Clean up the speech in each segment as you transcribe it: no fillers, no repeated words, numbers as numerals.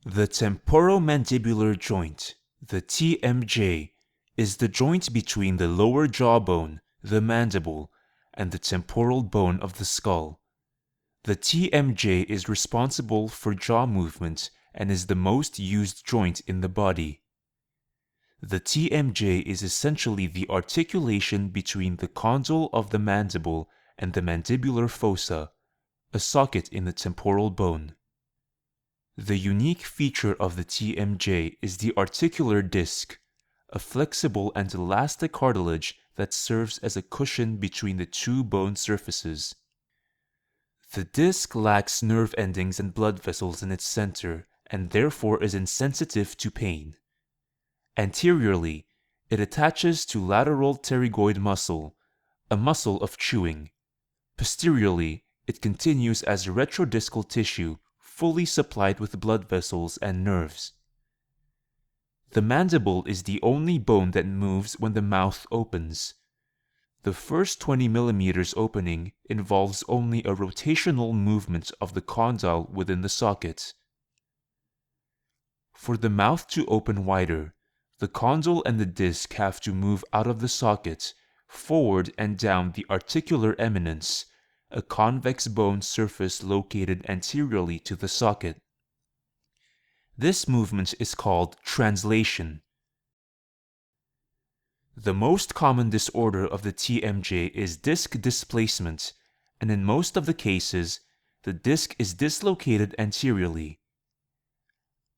The temporomandibular joint, the TMJ, is the joint between the lower jawbone, the mandible, and the temporal bone of the skull. The TMJ is responsible for jaw movement and is the most used joint in the body. The TMJ is essentially the articulation between the condyle of the mandible and the mandibular fossa, a socket in the temporal bone. The unique feature of the TMJ is the articular disc, a flexible and elastic cartilage that serves as a cushion between the two bone surfaces. The disc lacks nerve endings and blood vessels in its center and therefore is insensitive to pain. Anteriorly, it attaches to lateral pterygoid muscle, a muscle of chewing. Posteriorly, it continues as retrodiscal tissue, fully supplied with blood vessels and nerves. The mandible is the only bone that moves when the mouth opens. The first 20 mm opening involves only a rotational movement of the condyle within the socket. For the mouth to open wider, the condyle and the disc have to move out of the socket, forward and down the articular eminence, a convex bone surface located anteriorly to the socket. This movement is called translation. The most common disorder of the TMJ is disc displacement, and in most of the cases, the disc is dislocated anteriorly.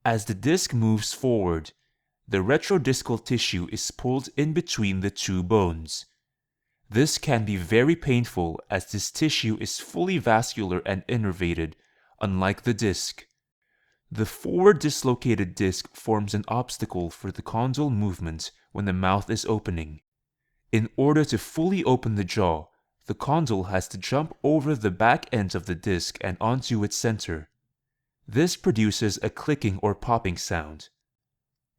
As the disc moves forward, the retrodiscal tissue is pulled in between the two bones. This can be very painful as this tissue is fully vascular and innervated, unlike the disc. The forward dislocated disc forms an obstacle for the condyle movement when the mouth is opening. In order to fully open the jaw, the condyle has to jump over the back end of the disc and onto its center. This produces a clicking or popping sound.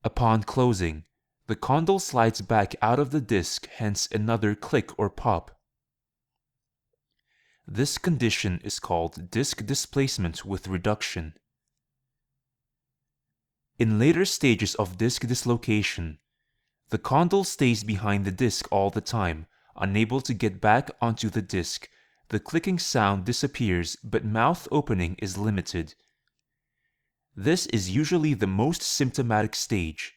Upon closing, the condyle slides back out of the disc, hence another click or pop. This condition is called disc displacement with reduction. In later stages of disc dislocation, the condyle stays behind the disc all the time, unable to get back onto the disc. The clicking sound disappears, but mouth opening is limited. This is usually the most symptomatic stage.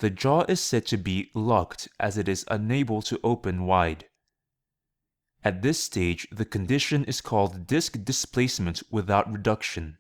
The jaw is said to be locked as it is unable to open wide. At this stage, the condition is called disc displacement without reduction.